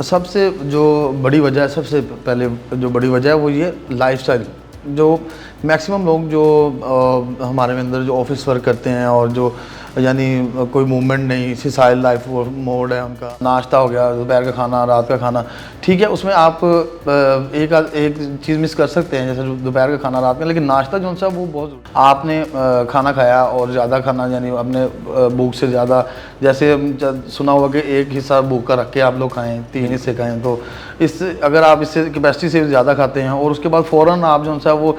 सबसे जो बड़ी वजह है, सबसे पहले जो बड़ी वजह है वो ये लाइफस्टाइल। जो मैक्सिमम लोग जो हमारे में अंदर जो ऑफिस वर्क करते हैं और जो यानी कोई मूवमेंट नहीं, सिसाइल लाइफ मोड है उनका। नाश्ता हो गया, दोपहर का खाना, रात का खाना, ठीक है, उसमें आप एक चीज़ मिस कर सकते हैं, जैसे दोपहर का खाना, रात में, लेकिन नाश्ता जो सा वो बहुत आपने खाना खाया और ज़्यादा खाना यानी अपने भूख से ज़्यादा, जैसे सुना हुआ कि एक हिस्सा भूख का रख के आप लोग खाएँ, 3 हिस्से खाएँ, तो इससे अगर आप इससे कैपेसिटी से ज़्यादा खाते हैं और उसके बाद फ़ौरन आप जो सा वो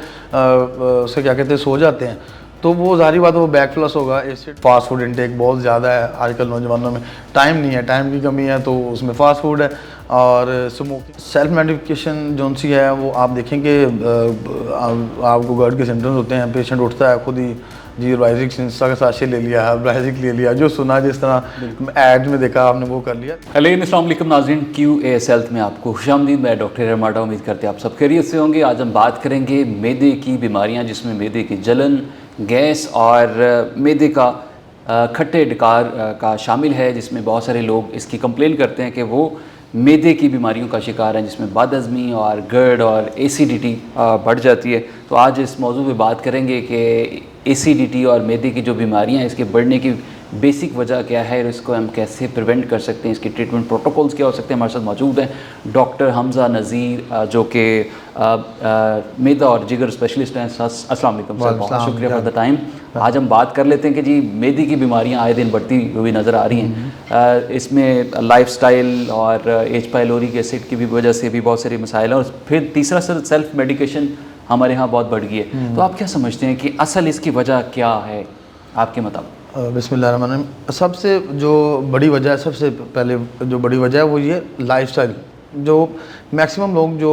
उसे क्या कहते हैं सो जाते हैं, तो वो ज़ाहिर बात है वो बैक फ्लश होगा। एसिड फास्ट फूड इंटेक बहुत ज़्यादा है आजकल नौजवानों में, टाइम नहीं है, टाइम की कमी है, तो उसमें फास्ट फूड है और स्मोकिंग। सेल्फ मेडिकेशन जो सी है वो आप देखेंगे, आपको GERD के सिम्टम्स होते हैं, पेशेंट उठता है खुद ही, जी राइजिक सिंसा का साशे ले लिया है, राइजिक ले लिया, जो सुना जिस तरह एड में देखा आपने वो कर लिया। अस्सलाम वालेकुम नाज़रीन, QAS हेल्थ में आपको खुशामदीद। मैं डॉक्टर रमाडा, उम्मीद करते हैं आप सब खैरियत से होंगे। आज हम बात करेंगे मैदे की बीमारियां, जिसमें मैदे की जलन, गैस और मैदे का खट्टे डकार का शामिल है, जिसमें बहुत सारे लोग इसकी कंप्लेन करते हैं कि वो मैदे की बीमारियों का शिकार हैं, जिसमें बदहज़मी और GERD और एसिडिटी बढ़ जाती है। तो आज इस मौजू पे बात करेंगे कि एसिडिटी और मैदे की जो बीमारियां हैं, इसके बढ़ने की बेसिक वजह क्या है और इसको हम कैसे प्रिवेंट कर सकते हैं, इसके ट्रीटमेंट प्रोटोकॉल्स क्या हो सकते हैं। हमारे साथ मौजूद हैं डॉक्टर हमजा नज़ीर, जो कि मैदा और जिगर स्पेशलिस्ट हैं। अस्सलाम वालेकुम सर, बहुत शुक्रिया फॉर द टाइम। आज हम बात कर लेते हैं कि जी मैदे की बीमारियां आए दिन बढ़ती हुई नज़र आ रही हैं। इसमें लाइफस्टाइल और एच पाइलोरिक एसिड की भी वजह से भी बहुत सारे मसाइल हैं, और फिर तीसरा सर सेल्फ मेडिकेशन हमारे यहाँ बहुत बढ़ गई है। तो आप क्या समझते हैं कि असल इसकी वजह क्या है आपके मुताबिक? बिस्मिल्लाहिर्रहमानिर्रहीम। सबसे जो बड़ी वजह है, सबसे पहले जो बड़ी वजह है वो ये लाइफस्टाइल। जो मैक्सिमम लोग जो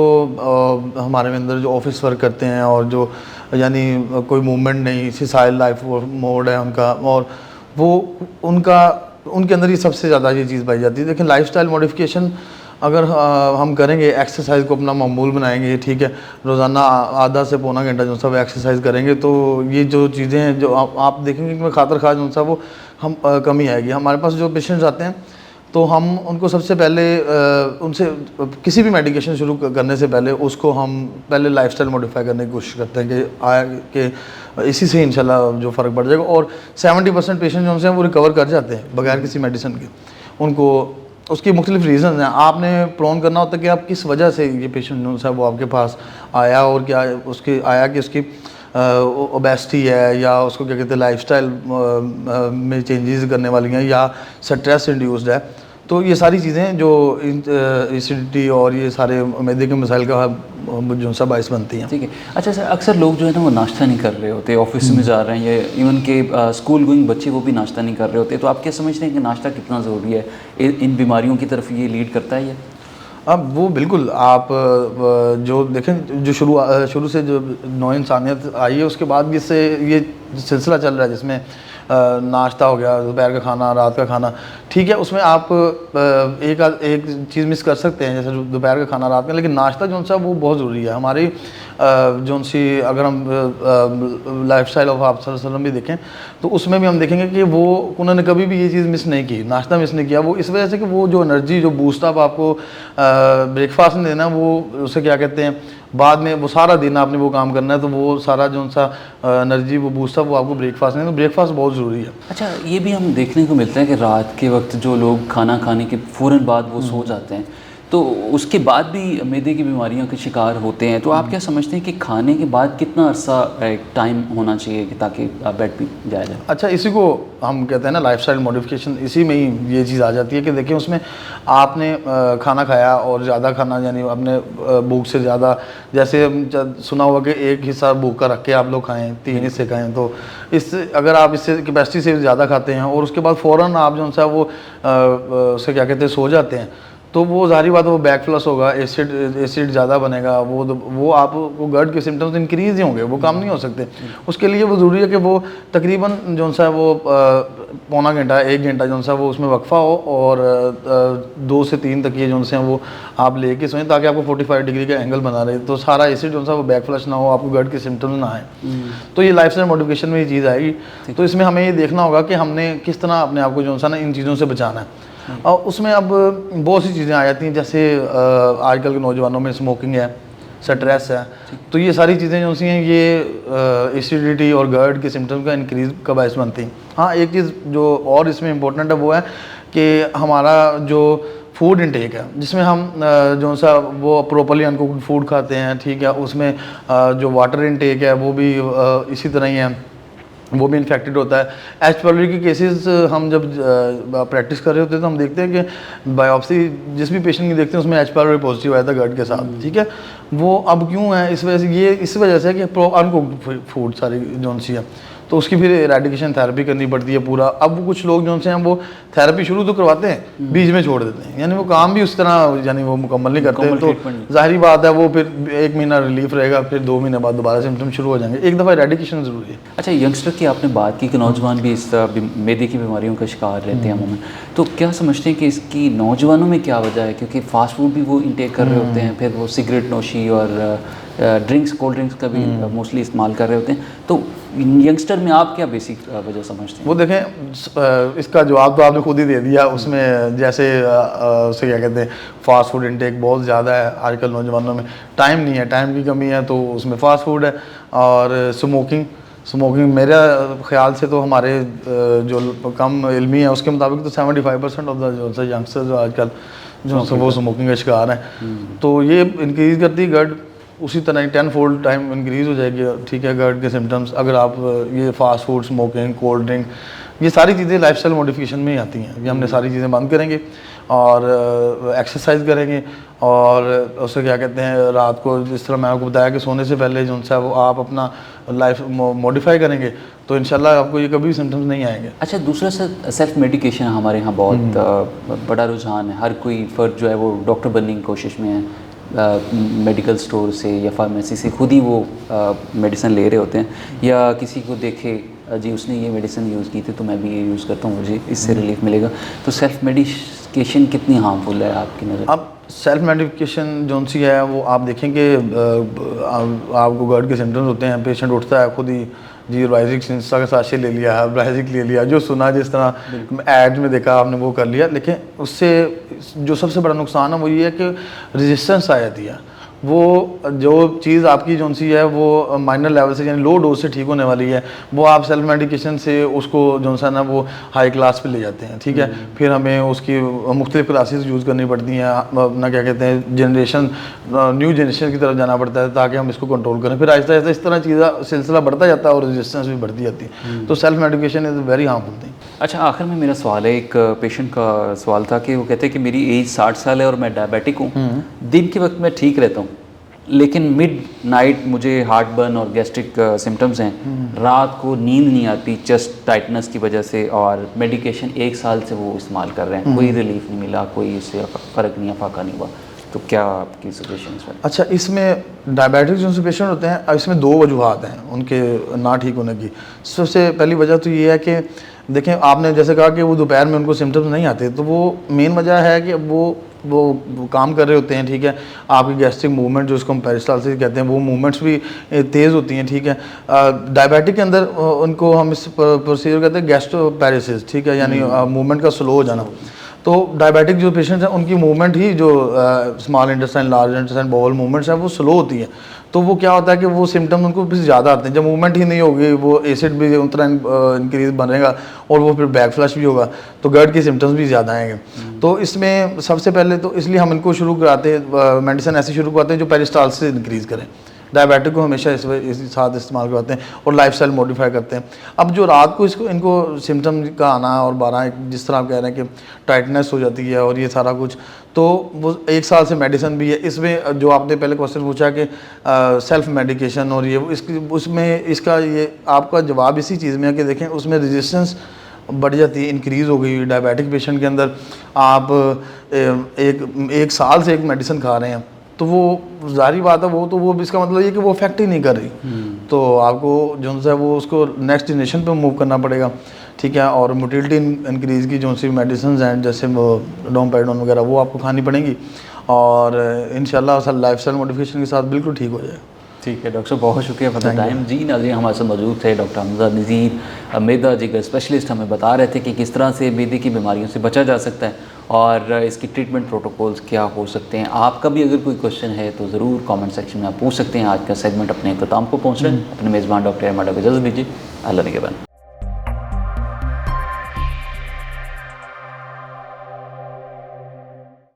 हमारे में अंदर जो ऑफिस वर्क करते हैं और जो यानी कोई मूवमेंट नहीं, सिसाइल लाइफ मोड है उनका, और वो उनके अंदर ही सबसे ज़्यादा ये चीज़ पाई जाती है। लेकिन लाइफस्टाइल मॉडिफिकेशन अगर हम करेंगे, एक्सरसाइज को अपना मामूल बनाएंगे, ठीक है, रोज़ाना आधा से पौना घंटा जो सब एक्सरसाइज करेंगे, तो ये जो चीज़ें हैं जो आप देखेंगे कि खातर खा जो सा वो हम कमी आएगी। हमारे पास जो पेशेंट्स आते हैं तो हम उनको सबसे पहले उनसे किसी भी मेडिकेशन शुरू करने से पहले उसको हम पहले लाइफस्टाइल मॉडिफाई करने की कोशिश करते हैं कि इसी से इंशाल्लाह जो फ़र्क पड़ जाएगा। और 70% पेशेंट जो हैं वो रिकवर कर जाते हैं बगैर किसी मेडिसिन के। उनको उसकी मुख्तलिफ रीज़न हैं, आपने प्रोन करना होता है कि आप किस वजह से ये पेशेंट जो है वो आपके पास आया, और क्या उसकी आया कि उसकी ओबेसिटी है, या उसको क्या कहते हैं लाइफस्टाइल में चेंजेस करने वाली हैं, या स्ट्रेस इंड्यूस्ड है। तो ये सारी चीज़ें जो एसिडिटी और ये सारे मैदे के मसाइल का जो सा बाइस बनती हैं। ठीक है। अच्छा सर, अक्सर लोग जो है ना वो नाश्ता नहीं कर रहे होते, ऑफिस में जा रहे हैं, या इवन के स्कूल गोइंग बच्चे वो भी नाश्ता नहीं कर रहे होते, तो आप क्या समझते हैं कि नाश्ता कितना ज़रूरी है इन बीमारियों की तरफ ये लीड करता है? ये अब वो बिल्कुल आप जो देखें, जो शुरू से जो नौ इंसानियत आई है उसके बाद इससे ये सिलसिला चल रहा है, जिसमें नाश्ता हो गया, दोपहर का खाना, रात का खाना, ठीक है, उसमें आप एक चीज़ मिस कर सकते हैं, जैसे दोपहर का खाना, रात में, लेकिन नाश्ता जो सा वो बहुत ज़रूरी है। हमारी जो सी अगर हम लाइफस्टाइल ऑफ आप सल्लल्लाहु अलैहि वसल्लम भी देखें तो उसमें भी हम देखेंगे कि वो उन्होंने कभी भी ये चीज़ मिस नहीं की, नाश्ता मिस नहीं किया। वो इस वजह से कि वो जो एनर्जी, जो बूस्ट अप आपको ब्रेकफास्ट में देना, वो उसे क्या कहते हैं, बाद में वो सारा दिन आपने वो काम करना है, तो वो सारा जो सा एनर्जी, वो बूस्ट अप वो आपको ब्रेकफास्ट में, तो ब्रेकफास्ट बहुत ज़रूरी है। अच्छा, ये भी हम देखने को मिलता है कि रात के वक्त जो लोग खाना खाने के फ़ौरन बाद वो सो जाते हैं, तो उसके बाद भी मैदे की बीमारियों के शिकार होते हैं। तो आप क्या समझते हैं कि खाने के बाद कितना अर्सा टाइम होना चाहिए कि ताकि बेड पे जाया जाए? अच्छा, इसी को हम कहते हैं ना लाइफस्टाइल मॉडिफिकेशन, इसी में ही ये चीज़ आ जाती है कि देखिए उसमें आपने खाना खाया और ज़्यादा खाना यानी अपने भूख से ज़्यादा, जैसे सुना हुआ कि एक हिस्सा भूख का रख के आप लोग खाएँ, 3 हिस्से खाएँ, तो इससे अगर आप इससे कैपेसिटी से ज़्यादा खाते हैं और उसके बाद फ़ौरन आप जो सा वो उसे क्या कहते हैं सो जाते हैं, तो वो ज़ाहिर बात है वो बैक फ्लश होगा, एसिड ज़्यादा बनेगा, वो आपको GERD के सिम्टम्स इंक्रीज़ ही होंगे, वो कम नहीं हो सकते। उसके लिए वो ज़रूरी है कि वो तकरीबन जो सा वो पौना घंटा, 1 घंटा जो सा वो उसमें वक्फा हो, और 2 से 3 तक ये जो से वो आप लेके सोएं, ताकि आपको 45 डिग्री का एंगल बना रहे, तो सारा एसिड जो सा वो बैक फ्लश ना हो, आपको GERD के सिम्टम्स ना आए। तो ये लाइफस्टाइल मॉडिफिकेशन में ये चीज़ आएगी। तो इसमें हमें ये देखना होगा कि हमने किस तरह अपने आप को जो सा ना इन चीज़ों से बचाना है। और उसमें अब बहुत सी चीज़ें आ जाती हैं, जैसे आजकल के नौजवानों में स्मोकिंग है, स्ट्रेस है, तो ये सारी चीज़ें जो सी हैं ये एसिडिटी और GERD के सिम्टम्स का इंक्रीज़ का बायस बनती हैं। हाँ, एक चीज़ जो और इसमें इम्पोर्टेंट है वो है कि हमारा जो फूड इनटेक है, जिसमें हम जो सा वो प्रॉपर्ली अनकुक्ड फूड खाते हैं, ठीक है, उसमें जो वाटर इनटेक है वो भी इसी तरह ही है, वो भी इन्फेक्टेड होता है। एच पाइलोरी के केसेस हम जब प्रैक्टिस कर रहे होते हैं तो हम देखते हैं कि बायोप्सी जिस भी पेशेंट की देखते हैं उसमें एच पाइलोरी पॉजिटिव आया था GERD के साथ, ठीक है। वो अब क्यों है, इस वजह से, ये इस वजह से कि अनकुक्ड फूड सारी जो सी है, तो उसकी फिर एराडिकेशन थेरेपी करनी पड़ती है पूरा। अब कुछ लोग जो हैं वो थेरेपी शुरू तो करवाते हैं, बीच में छोड़ देते हैं, यानी वो काम भी उस तरह यानी वो मुकम्मल नहीं करते, तो जाहिर बात है वो फिर 1 महीना रिलीफ रहेगा, फिर 2 महीने बाद दोबारा सिम्टम शुरू हो जाएंगे। एक दफ़ा एराडिकेशन ज़रूरी है। अच्छा, यंगस्टर की आपने बात की कि नौजवान भी इस मैदे की बीमारियों का शिकार रहते हैं अमूमन, तो क्या समझते हैं कि इसकी नौजवानों में क्या वजह है? क्योंकि फास्ट फूड भी वो इंटेक कर रहे होते हैं, फिर वो सिगरेट नोशी और ड्रिंक्स, कोल्ड ड्रिंक्स का भी मोस्टली इस्तेमाल कर रहे होते हैं, तो यंगस्टर में आप क्या बेसिक वजह समझते हैं? वो देखें, इसका जवाब तो आपने खुद ही दे दिया। उसमें जैसे उसे क्या कहते हैं, फास्ट फूड इंटेक बहुत ज़्यादा है आजकल नौजवानों में, टाइम नहीं है, टाइम की कमी है, तो उसमें फास्ट फूड है। और स्मोकिंग मेरे ख्याल से तो हमारे जो कम इल्मी है उसके मुताबिक तो 75% ऑफ द जो यंगस्टर जो आजकल जो वो स्मोकिंग का शिकार हैं, तो ये इंक्रीज़ करती है GERD, उसी तरह 10-fold टाइम इंक्रीज़ हो जाएगी, ठीक है, GERD के सिम्टम्स। अगर आप ये fast food, smoking, cold drink, ये सारी चीज़ें लाइफस्टाइल मॉडिफिकेशन में ही आती हैं। ये हमने सारी चीज़ें बंद करेंगे और एक्सरसाइज करेंगे, और उसे क्या कहते हैं, रात को जिस तरह मैं आपको बताया कि सोने से पहले जो सा वो आप अपना लाइफ मॉडिफाई करेंगे, तो इंशाल्लाह आपको ये कभी सिम्टम्स नहीं आएंगे। अच्छा, दूसरा सेल्फ मेडिकेशन हमारे यहाँ बहुत बड़ा रुझान है। हर कोई फ़र्द जो है वो डॉक्टर बनने की कोशिश में है, मेडिकल स्टोर से या फार्मेसी से खुद ही वो मेडिसिन ले रहे होते हैं, या किसी को देखे जी उसने ये मेडिसिन यूज़ की थी तो मैं भी ये यूज़ करता हूँ, मुझे इससे रिलीफ मिलेगा। तो सेल्फ मेडिकेशन कितनी हार्मफुल है आपकी नज़र? अब सेल्फ मेडिकेशन जो सी है वो आप देखेंगे, आपको GERD के सिम्टम्स होते हैं, पेशेंट उठता है खुद ही, जी राइजिक सिंसा का साशे ले लिया है, राइजिक ले लिया, जो सुना जिस तरह ऐड में देखा आपने वो कर लिया। लेकिन उससे जो सबसे बड़ा नुकसान है वो ये है कि रेजिस्टेंस आ जाती है। वो जो चीज़ आपकी जो सी है वो माइनर लेवल से यानी लो डोज से ठीक होने वाली है, वो आप सेल्फ मेडिकेशन से उसको जो सा ना वो हाई क्लास पे ले जाते हैं, ठीक है। फिर हमें उसकी मुख्तलिफ क्लासेस यूज़ करनी पड़ती हैं, अपना क्या कहते हैं न्यू जनरेशन की तरफ जाना पड़ता है ताकि हम इसको कंट्रोल करें। फिर आहिस्ता आहिस्ता इस तरह चीज़ सिलसिला बढ़ता जाता है और रेजिस्टेंस भी बढ़ती जाती है। तो self medication is very harmful thing. अच्छा, आखिर में मेरा सवाल है, एक पेशेंट का सवाल था कि वो कहते हैं कि मेरी एज 60 साल है और मैं डायबिटिक हूँ, दिन के वक्त मैं ठीक रहता हूँ, लेकिन मिड नाइट मुझे हार्ट बर्न और गैस्ट्रिक सिम्टम्स हैं, रात को नींद नहीं आती चेस्ट टाइटनेस की वजह से, और मेडिकेशन 1 साल से वो इस्तेमाल कर रहे हैं, कोई रिलीफ नहीं मिला, कोई इससे फ़र्क नहीं, फाका नहीं हुआ, तो क्या आपकी सजेशन है? अच्छा, इसमें डायबिटिक जो पेशेंट होते हैं, इसमें 2 वजूहत हैं उनके ना ठीक होने की। सबसे पहली वजह तो ये है कि देखें, आपने जैसे कहा कि वो दोपहर में उनको सिम्टम्स नहीं आते, तो वो मेन वजह है कि वो काम कर रहे होते हैं, ठीक है। आपकी गैस्ट्रिक मूवमेंट जो इसको हम पेरिस्टाल्सिस कहते हैं, वो मूवमेंट्स भी तेज़ होती हैं, ठीक है। डायबिटिक के अंदर उनको हम इस प्रोसीजर कहते हैं गैस्ट्रोपैरेसिस, ठीक है, यानी मूवमेंट का स्लो हो जाना। तो डायबिटिक जो पेशेंट्स हैं उनकी मूवमेंट ही जो small intestine, large intestine, bowel movements हैं वो स्लो होती है। तो वो क्या होता है कि वो सिम्टम उनको भी ज़्यादा आते हैं। जब मूवमेंट ही नहीं होगी, वो एसिड भी उतना इंक्रीज बनेगा और वो फिर बैक फ्लश भी होगा, तो GERD के सिम्टम्स भी ज़्यादा आएंगे। तो इसमें सबसे पहले तो इसलिए हम इनको शुरू कराते हैं, मेडिसिन ऐसी शुरू कराते हैं जो पेरिस्टाल्सिस इंक्रीज़ करें। डायबिटिक को हमेशा इस साथ इस्तेमाल करवाते हैं और लाइफस्टाइल मॉडिफाई करते हैं। अब जो रात को इनको सिम्टम का आना और 12 जिस तरह आप कह रहे हैं कि टाइटनेस हो जाती है और ये सारा कुछ, तो वो 1 साल से मेडिसिन भी है। इसमें जो आपने पहले क्वेश्चन पूछा कि सेल्फ मेडिकेशन और ये उसमें इसका ये आपका जवाब इसी चीज़ में है कि देखें उसमें रेजिस्टेंस बढ़ जाती है, इंक्रीज़ हो गई डायबिटिक पेशेंट के अंदर। आप एक साल से एक मेडिसिन खा रहे हैं, तो वो जारी बात है, वो इसका मतलब ये कि वो इफेक्ट ही नहीं कर रही। तो आपको जो है वो उसको नेक्स्ट जनरेशन पे मूव करना पड़ेगा, ठीक है। और मोटिलिटी इंक्रीज़ की जो सी मेडिसिन हैं जैसे वो डोमपेडोन वगैरह वो आपको खानी पड़ेंगी, और इंशाल्लाह लाइफस्टाइल मॉडिफिकेशन के साथ बिल्कुल ठीक हो जाए। ठीक है डॉक्टर साहब, बहुत शुक्रिया फॉर द टाइम। जी नाज़रीन, हमारे साथ मौजूद थे डॉक्टर हमजा नज़ीर, मैदा जिगर स्पेशलिस्ट। हमें बता रहे थे कि किस तरह से मैदे की बीमारियों से बचा जा सकता है और इसकी ट्रीटमेंट प्रोटोकॉल्स क्या हो सकते हैं। आपका भी अगर कोई क्वेश्चन है तो ज़रूर कमेंट सेक्शन में आप पूछ सकते हैं। आज का सेगमेंट अपने अख्ताम को पहुँच रहे हैं। अपने मेज़बान डॉक्टर हरमाडा को इजाज़त दीजिए। अल्लाह निगहबान।